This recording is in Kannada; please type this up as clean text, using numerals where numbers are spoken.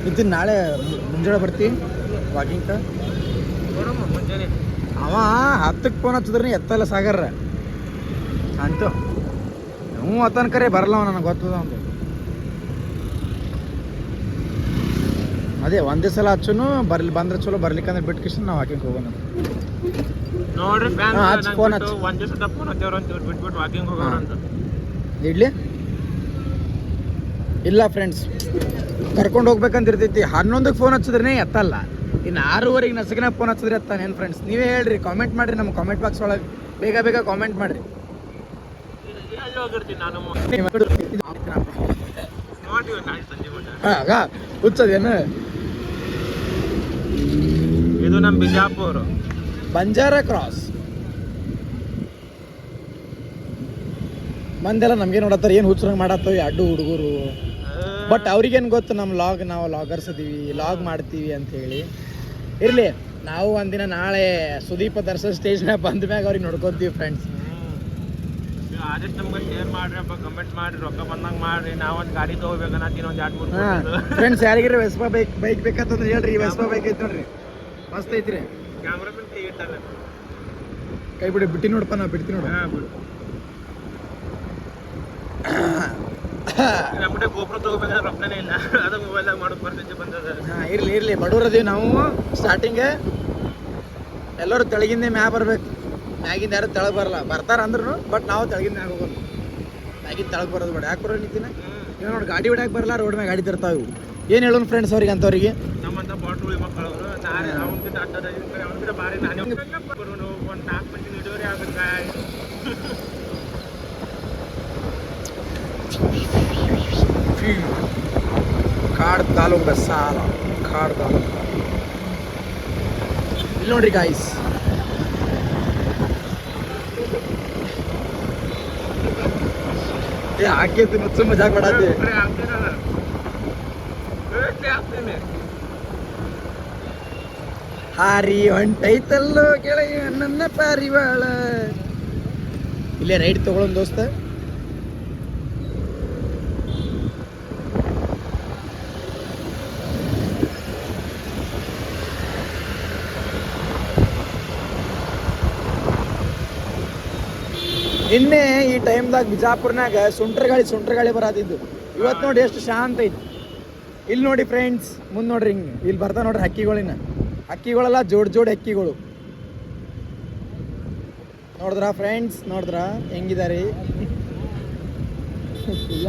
ನಿತಿನ್ ನಾಳೆ ಮುಂಜಾನೆ ಬರ್ತಿ ವಾಕಿಂಗ್ ಮುಂಜಾನೆ ಅವ 10ಕ್ಕೆ ಫೋನ್ ಹಚ್ಚಿದ್ರೆ ಎತ್ತಲ್ಲ ಸಾಗರ ಅಂತೂ ಹ್ಞೂ ಅತನ ಕರೆ ಬರಲ್ಲ ಅವ ನನಗೆ ಗೊತ್ತದ ಒಂದು ಅದೇ ಒಂದೇ ಸಲ ಹಚ್ಚುನು ಬಂದ್ರೆ ಚಲೋ ಬರ್ಲಿಕ್ಕಂದ್ರೆ ಬಿಟ್ಟು ಕಿಶನ್ ನಾವು ವಾಕಿಂಗ್ ಹೋಗೋಣ ನೋಡ್ರಿ ಫೋನ್ ಒಂದೇ ಸತ ಫೋನ್ ಹಚ್ಚವ್ರ ಅಂತ ಬಿಟ್ಬಿಟ್ಟು ವಾಕಿಂಗ್ ಹೋಗೋಣ ಅಂತ ಇಡ್ಲಿ ಇಲ್ಲ ಫ್ರೆಂಡ್ಸ್ ಕರ್ಕೊಂಡು ಹೋಗ್ಬೇಕಂತ ಇರ್ತೈತಿ 11ಕ್ಕೆ ಫೋನ್ ಹಚ್ಚಿದ್ರೆ ಎತ್ತಲ್ಲ ಇನ್ನು 6:30 ನಸಗಿನ ಫೋನ್ ಹಚ್ಚಿದ್ರೆ ಎತ್ತಾನೆ ಏನು ಫ್ರೆಂಡ್ಸ್ ನೀವೇ ಹೇಳ್ರಿ ಕಾಮೆಂಟ್ ಮಾಡಿರಿ ನಮ್ಮ ಕಾಮೆಂಟ್ ಬಾಕ್ಸ್ ಒಳಗೆ ಬೇಗ ಕಾಮೆಂಟ್ ಮಾಡಿರಿ ಹುಚ್ಚದೇನು ಇದು ನಮ್ಮ ಬಿಜಾಪುರ ಬಂಜಾರ ಕ್ರಾಸ್ ಮಂದೆಲ್ಲ ನಮ್ಗೆ ನೋಡತ್ತಾರ ಏನು ಹುಚ್ಚರಂಗೆ ಮಾಡತ್ತವ ಅಡ್ಡು ಹುಡುಗರು ಬಟ್ ಅವ್ರಿಗೇನು ಗೊತ್ತು ನಮ್ಮ ನಾವು ಲಾಗರ್ಸ್ ಅದೀವಿ ಲಾಗ್ ಮಾಡ್ತೀವಿ ಅಂತ ಹೇಳಿ ಇರಲಿ ನಾವು ಒಂದಿನ ನಾಳೆ ಸುದೀಪ ದರ್ಶನ್ ಸ್ಟೇಜ್ನಾಗ ಬಂದ ಮ್ಯಾಗ ಅವ್ರಿಗೆ ನೋಡ್ಕೊತೀವಿ ಫ್ರೆಂಡ್ಸ್ ಆದಷ್ಟು ನಮ್ಗೆ ಶೇರ್ ಮಾಡ್ರಿ ಕಮೆಂಟ್ ಮಾಡ್ರಿ ರೊಕ್ಕ ಬಂದಂಗೆ ಮಾಡ್ರಿ ನಾವೊಂದು ಗಾಡಿ ತೊಗೋಬೇಕನ್ನತ್ತೀನಿ ಒಂದು 2-3 ಫ್ರೆಂಡ್ಸ್ ಯಾರಿಗಿರಿ ವೆಸ್ಪಾ ಬೈಕ್ ಬೇಕಂತಂದ್ರೆ ಹೇಳ್ರಿ ವೆಸ್ಪಾ ಬೈಕ್ ಐತೆ ನೋಡ್ರಿ ಮಸ್ತ್ ಐತ್ರಿ ಕ್ಯಾಮ್ರಾಮನ್ ಕೈ ಇಟ್ಟಾರೆ ಕೈ ಬಿಡಿ ಬಿಟ್ಟು ನೋಡಪ್ಪ ನಾ ಬಿಡ್ತೀನಿ ನೋಡು ನಮ್ಮಡೆ ಗೋಪುರ ತಗೋಬೇಕಾದ್ರೆ ರೊಕ್ಕನೇ ಇಲ್ಲ ಅದು ಮೊಬೈಲ್ದಾಗ ಮಾಡೋದು ಪರಿಸ್ಥಿತಿ ಬಂದದ ಇರ್ಲಿ ಬಡವ್ರದೀವಿ ನಾವು ಸ್ಟಾರ್ಟಿಂಗ್ ಎಲ್ಲರೂ ತೆಳಗಿಂದ ಮ್ಯಾ ಬರ್ಬೇಕು ಮ್ಯಾಗಿಂದ ಯಾರು ತೆಳಗೆ ಬರಲ್ಲ ಬರ್ತಾರ ಅಂದ್ರೂ ಬಟ್ ನಾವು ತೆಳಗಿಂದ ಮ್ಯಾಗ ಹೋಗೋದು ಮ್ಯಾಗಿಂದ ತೆಳಗೆ ಬರೋದು ಬೇಡ ಯಾಕೆ ಬರೋ ನಿಂತಿನ ಈಗ ನೋಡಿ ಗಾಡಿ ಹೊಡ್ಯಾಕೆ ಬರಲ್ಲ ರೋಡ್ ಮ್ಯಾಗ ಗಾಡಿ ತರ್ತಾವೆ ಏನು ಹೇಳೋಣ ಫ್ರೆಂಡ್ಸ್ ಅವ್ರಿಗೆ ಅಂತವ್ರಿಗೆ ನಮ್ಮಂತ ಬಾಟ್ರುಳಿ ಮಕ್ಕಳು ನಾನೇ ಅವನ ಅವನ ಬಾರಿ ನಾನೇ ಒಂದು 4 ಮಂದಿ ಹಿಡಿಯೋರಿ ಆಗುತ್ತೆ ಕಾಡ್ ತಾಲೂಕು ಬಸ್ಸಾಲ ಕಾಡ್ ತಾಲೂಕು ಇಲ್ಲಿ ನೋಡ್ರಿ ಗಾಯ್ಸ್ ಹಾಕೈತಿ ಮುಚ್ಚು ಮಜಾಕ್ ಮಾಡತ್ತಿ ಹಾರಿ ಹೊಂಟೈತಲ್ಲೋ ಗೆಳೆಯ ನನ್ನ ಪಾರಿವಾಳ ಇಲ್ಲೇ ರೈಡ್ ತಗೊಳ್ಳೋನ್ ದೋಸ್ತ ನಿನ್ನೆ ಈ ಟೈಮ್ದಾಗ ಬಿಜಾಪುರ್ನಾಗ ಸುಂಟ್ರ ಗಾಳಿ ಬರತ್ತಿದ್ದು ಇವತ್ತು ನೋಡಿ ಎಷ್ಟು ಶಾಂತ ಐತಿ ಇಲ್ಲಿ ನೋಡಿ ಫ್ರೆಂಡ್ಸ್ ಮುಂದೆ ನೋಡ್ರಿ ಹಿಂಗೆ ಇಲ್ಲಿ ಬರ್ತಾ ನೋಡ್ರಿ ಹಕ್ಕಿಗಳೆಲ್ಲ ಜೋಡ್ ಹಕ್ಕಿಗಳು ನೋಡಿದ್ರಾ ಫ್ರೆಂಡ್ಸ್ ನೋಡಿದ್ರಾ ಹೆಂಗಿದಾರಿ ಇಲ್ಲ